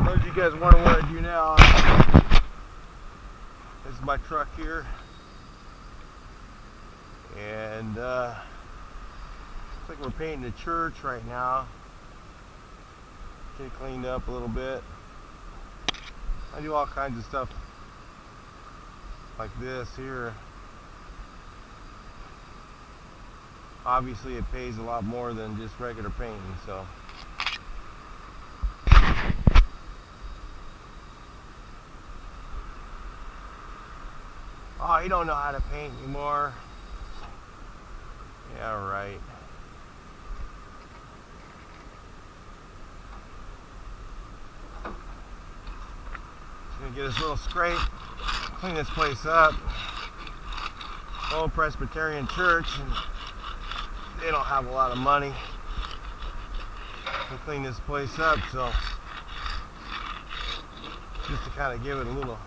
Those you guys wonder what I do now. This is my truck here, and looks like we're painting the church right now. Get it cleaned up a little bit. I do all kinds of stuff like this here. Obviously it pays a lot more than just regular painting, so oh, you don't know how to paint anymore? Yeah, right. Just gonna get this little scrape, clean this place up. Old Presbyterian church, and they don't have a lot of money to clean this place up, so just to kind of give it a little,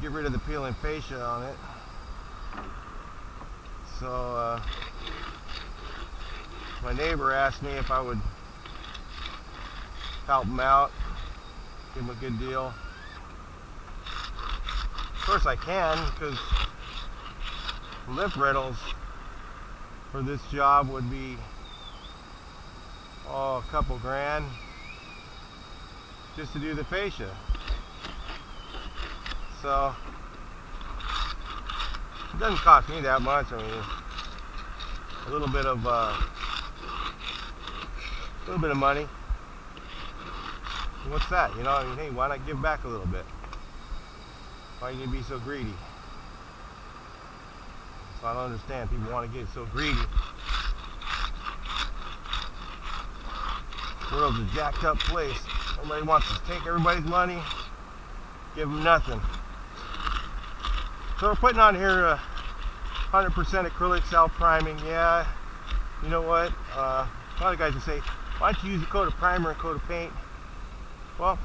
get rid of the peeling fascia on it. So my neighbor asked me if I would help him out, give him a good deal. Of course I can, because lip rentals for this job would be a couple grand just to do the fascia. So it doesn't cost me that much. I mean, a little bit of money. What's that? You know, I mean, hey, why not give back a little bit? Why you be so greedy? So I don't understand. People want to get so greedy. The world's a jacked up place. Everybody wants to take everybody's money, give them nothing. So we're putting on here 100% acrylic self-priming. Yeah, you know what? A lot of guys will say, why don't you use a coat of primer and a coat of paint? Well,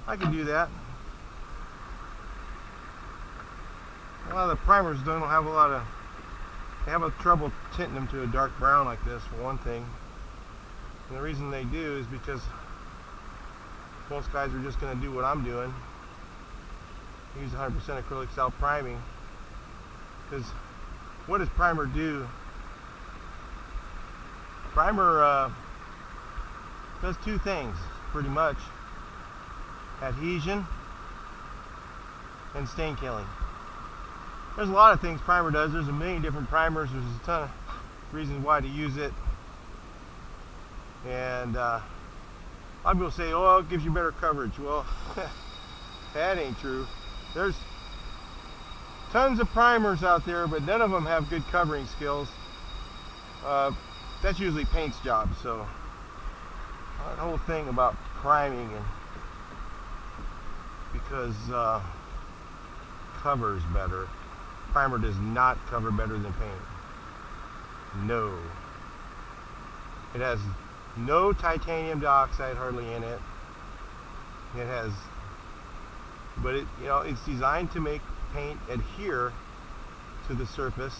I can do that. A lot of the primers don't have they have a trouble tinting them to a dark brown like this, for one thing. And the reason they do is because most guys are just going to do what I'm doing. Use 100% acrylic self-priming. Because what does primer do? Primer does two things, pretty much. Adhesion and stain killing. There's a lot of things primer does. There's a million different primers. There's a ton of reasons why to use it. And a lot of people say, oh, it gives you better coverage. Well, that ain't true. There's tons of primers out there, but none of them have good covering skills. That's usually paint's job. So that whole thing about priming, and because covers better. Primer does not cover better than paint. No. It has no titanium dioxide hardly in it. It has, but it, you know, it's designed to make paint adhere to the surface,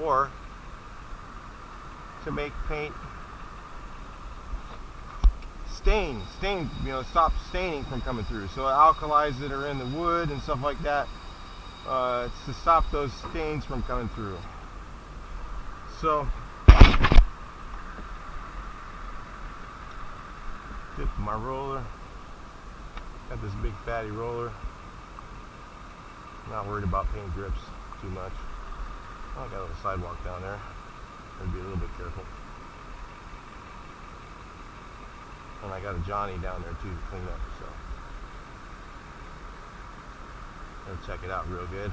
or to make paint stain, you know, stop staining from coming through. So alkalis that are in the wood and stuff like that, it's to stop those stains from coming through. So dip my roller. Got this big fatty roller. Not worried about paint drips too much. Oh, I got a little sidewalk down there. Gotta be a little bit careful. And I got a Johnny down there too to clean up, so gotta check it out real good.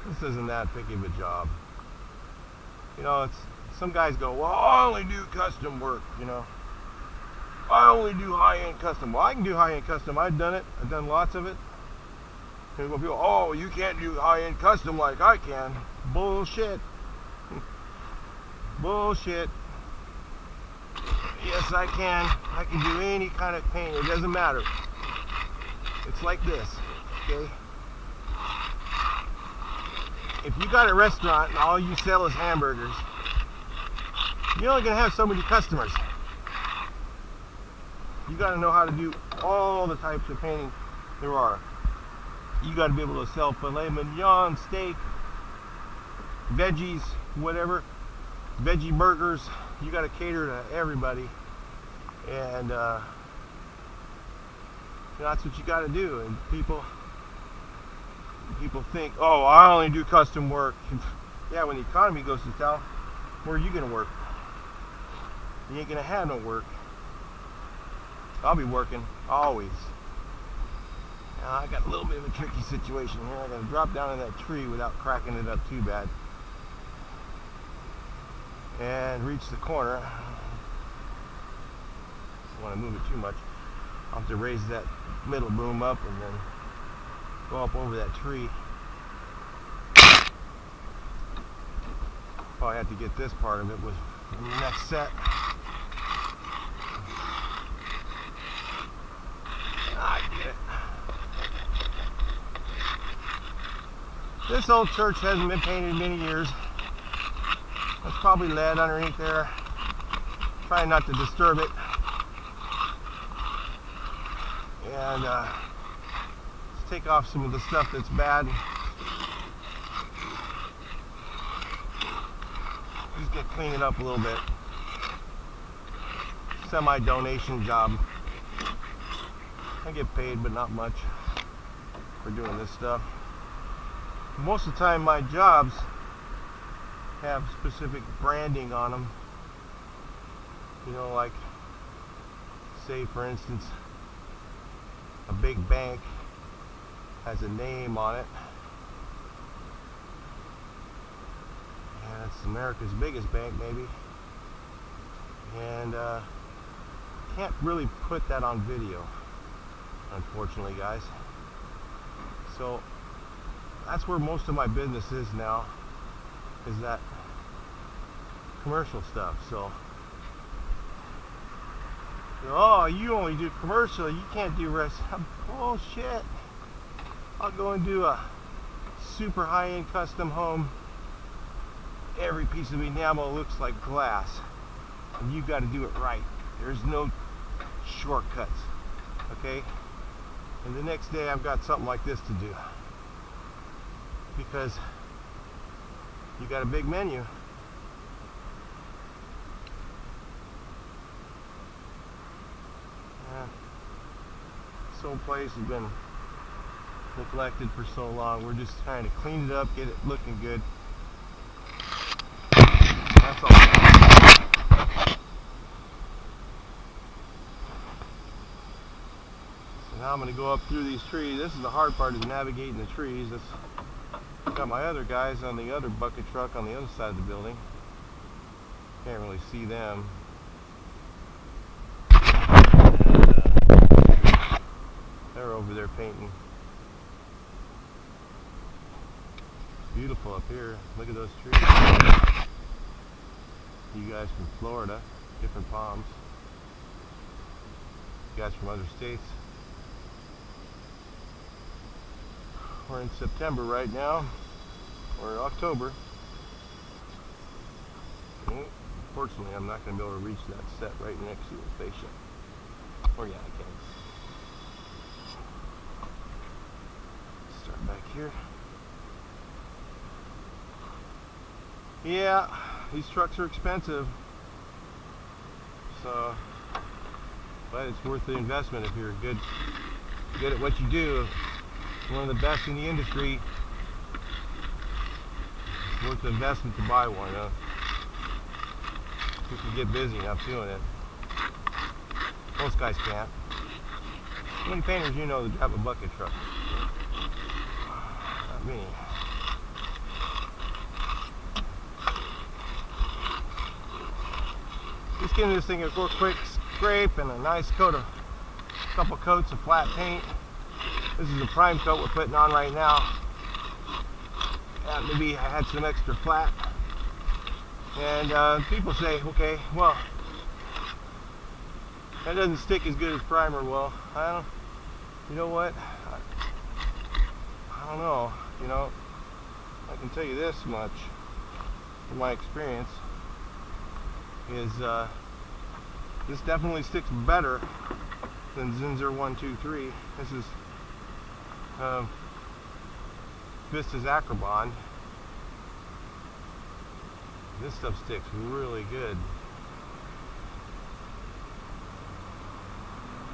This isn't that picky of a job. You know, it's, some guys go, well, I only do custom work, you know. I only do high-end custom. Well, I can do high-end custom. I've done it. I've done lots of it. And people, oh, you can't do high-end custom like I can. Bullshit. Bullshit. Yes, I can. I can do any kind of paint. It doesn't matter. It's like this, okay? If you got a restaurant and all you sell is hamburgers, you're only going to have so many customers. You got to know how to do all the types of painting there are. You got to be able to sell filet mignon, steak, veggies, whatever, veggie burgers. You got to cater to everybody, and that's what you got to do. And people think, oh, I only do custom work. Yeah, when the economy goes to town, where are you gonna work? You ain't gonna have no work. I'll be working always. Now, I got a little bit of a tricky situation here. I gotta drop down in that tree without cracking it up too bad, and reach the corner. Don't want to move it too much. I'll have to raise that middle boom up and then go up over that tree. Probably have to get this part of it with the next set. I get it. This old church hasn't been painted in many years. There's probably lead underneath there. Trying not to disturb it. And let's take off some of the stuff that's bad. Just gonna clean it up a little bit. Semi-donation job. I get paid, but not much for doing this stuff. Most of the time, my jobs have specific branding on them. You know, like, say for instance, a big bank has a name on it. And it's America's biggest bank, maybe. And can't really put that on video, unfortunately, guys. So that's where most of my business is now, is that commercial stuff. So, oh, you only do commercial, you can't do rest. Bullshit. I'll go and do a super high-end custom home. Every piece of enamel looks like glass, and you got to do it right. There's no shortcuts, okay? And the next day I've got something like this to do, because you got a big menu. This old place has been neglected for so long. We're just trying to clean it up, get it looking good. That's all. So now I'm going to go up through these trees. This is the hard part, is navigating the trees. I've got my other guys on the other bucket truck on the other side of the building. Can't really see them. And, they're over there painting. Beautiful up here. Look at those trees. You guys from Florida, different palms. You guys from other states. We're in September right now, or October. Unfortunately, I'm not going to be able to reach that set right next to the facia. Or yeah, I can. Start back here. Yeah, these trucks are expensive, so, but it's worth the investment if you're good at what you do. One of the best in the industry. It's worth the investment to buy one. You can get busy enough doing it. Most guys can't. How many painters you know that have a bucket truck? Not me. Just giving this thing a quick scrape and a nice couple coats of flat paint. This is a prime coat we're putting on right now. Yeah, maybe I had some extra flat. And people say, okay, well, that doesn't stick as good as primer. Well, you know what? I don't know. You know, I can tell you this much from my experience. Is this definitely sticks better than Zinsser 123. This is Vista's Acrobon. This stuff sticks really good.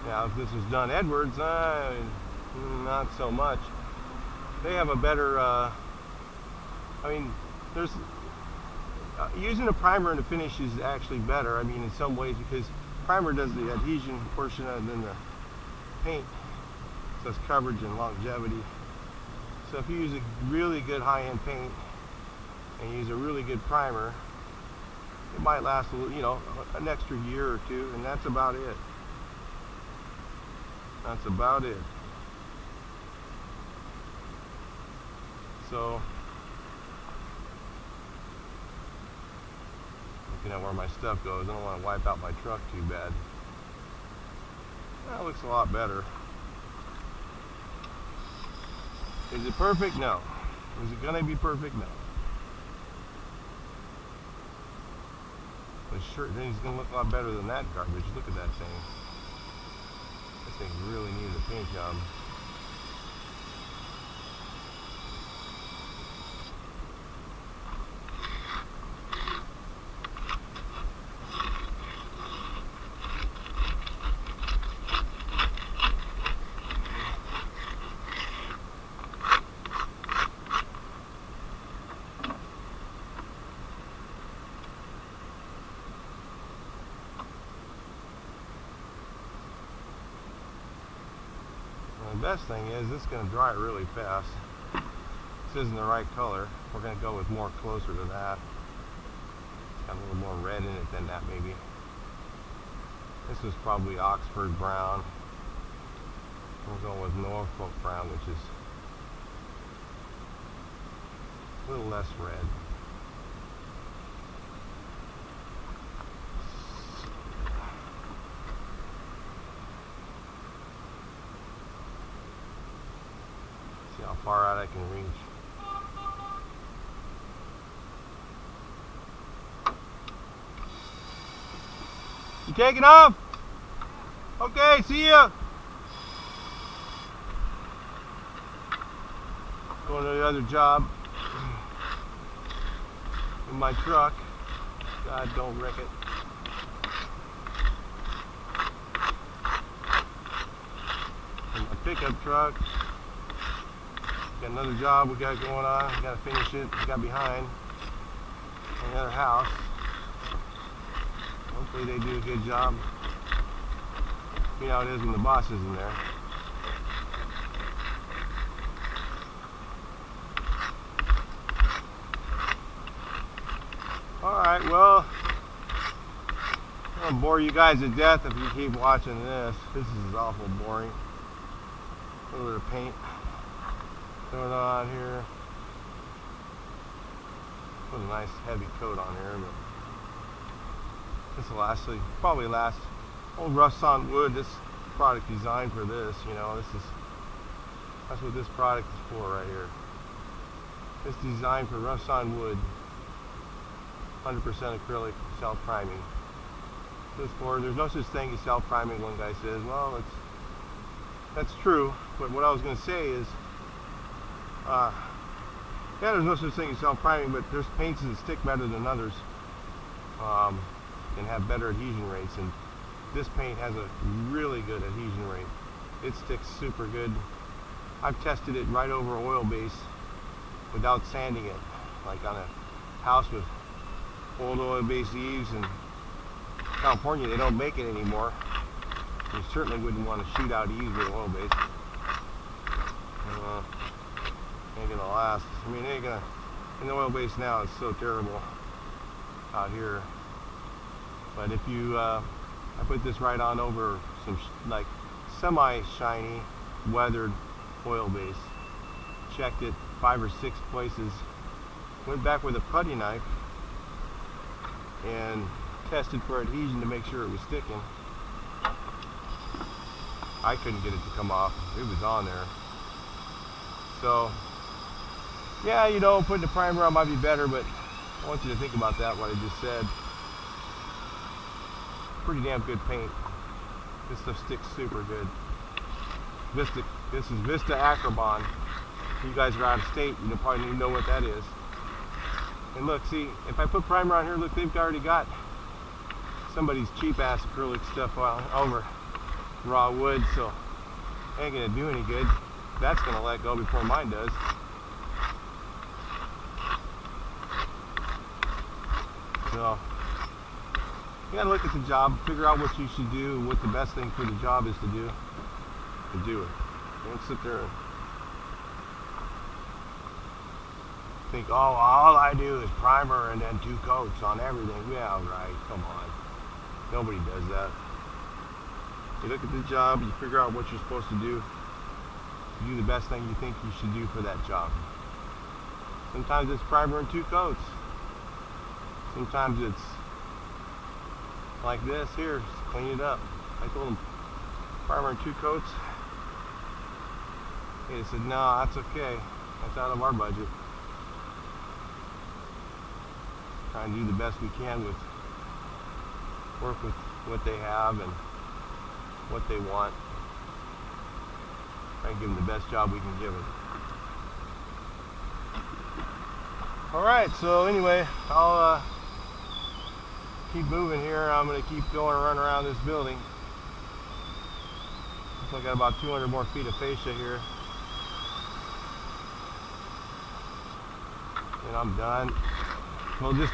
Now, if this was done Edwards, not so much. They have a better, I mean, there's, using a primer in the finish is actually better, I mean, in some ways, because primer does the adhesion portion and then the paint does coverage and longevity. So if you use a really good high-end paint and use a really good primer, it might last a little, you know, an extra year or two, and that's about it. That's about it. So, looking at where my stuff goes, I don't want to wipe out my truck too bad. That looks a lot better. Is it perfect? No. Is it gonna be perfect? No. But sure, then it's gonna look a lot better than that garbage. Look at that thing. This thing really needs a paint job. The best thing is this is going to dry really fast. This isn't the right color. We're going to go with more closer to that. It's got a little more red in it than that maybe. This was probably Oxford brown. We're going with Norfolk brown, which is a little less red. See how far out I can reach. You taking off? Okay, see ya. Going to the other job in my truck. God, don't wreck it. In my pickup truck. Got another job we got going on. We got to finish it. We got behind. Another house. Hopefully they do a good job. You know how it is when the boss isn't there. Alright, well, I'm gonna bore you guys to death if you keep watching this. This is awful boring. A little bit of paint going on here. Put a nice heavy coat on here, but this will probably last. Old rust on wood. This product designed for this. You know, that's what this product is for right here. It's designed for rust on wood. 100% acrylic, self-priming. There's no such thing as self-priming. One guy says, well, that's true, but what I was going to say is, yeah, there's no such thing as self-priming, but there's paints that stick better than others, and have better adhesion rates, and this paint has a really good adhesion rate. It sticks super good. I've tested it right over oil base without sanding it, like on a house with old oil-based eaves. In California, they don't make it anymore. You certainly wouldn't want to shoot out eaves with oil base. Ain't gonna last. I mean, ain't gonna. In the oil base now, it's so terrible out here. But if you, I put this right on over some like semi-shiny, weathered oil base. Checked it 5 or 6 places. Went back with a putty knife and tested for adhesion to make sure it was sticking. I couldn't get it to come off. It was on there. So, yeah, you know, putting a primer on might be better, but I want you to think about that, what I just said. Pretty damn good paint. This stuff sticks super good. This is Vista Acrobon. You guys are out of state, you probably don't even know what that is. And look, see, if I put primer on here, look, they've already got somebody's cheap ass acrylic stuff over raw wood, so it ain't gonna do any good. That's gonna let go before mine does. So you gotta look at the job, figure out what you should do, what the best thing for the job is to do it. Don't sit there and think, oh, all I do is primer and then 2 coats on everything. Yeah, right, come on. Nobody does that. You look at the job, you figure out what you're supposed to do. You do the best thing you think you should do for that job. Sometimes it's primer and 2 coats. Sometimes it's like this here, just clean it up. I told them primer and 2 coats. They said, no, that's okay. That's out of our budget. Try and do the best we can with work with what they have and what they want. Try and give them the best job we can give them. Alright, so anyway, I'll keep moving here. I'm going to keep going and run around this building. I got about 200 more feet of fascia here. And I'm done. Well, just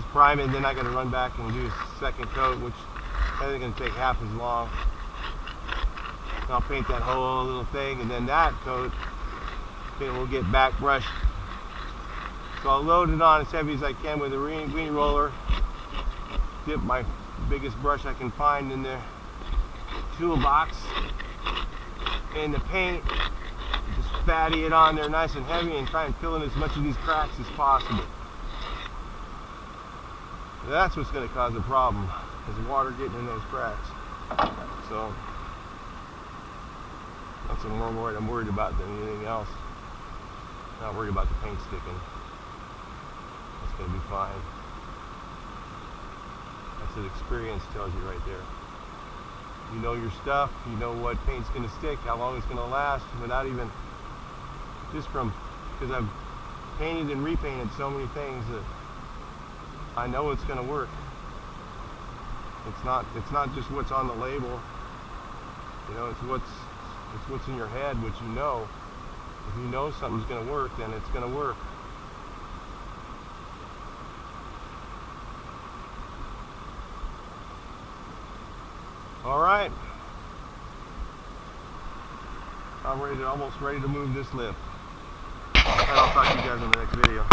prime it, and then I got to run back and do a second coat, which I think is going to take half as long. And I'll paint that whole little thing, and then that coat, then we'll get back brushed. So I'll load it on as heavy as I can with a weenie roller. Dip my biggest brush I can find in the toolbox in the paint. Just fatty it on there nice and heavy and try and fill in as much of these cracks as possible. That's what's going to cause a problem, is water getting in those cracks. So that's what I'm worried about than anything else. I'm not worried about the paint sticking. That's going to be fine. That's what experience tells you right there. You know your stuff, you know what paint's going to stick, how long it's going to last, without even, just from, because I've painted and repainted so many things that I know it's going to work. It's not just what's on the label, you know, it's what's in your head, what you know. If you know something's going to work, then it's going to work. All right, I'm almost ready to move this lift. And I'll talk to you guys in the next video.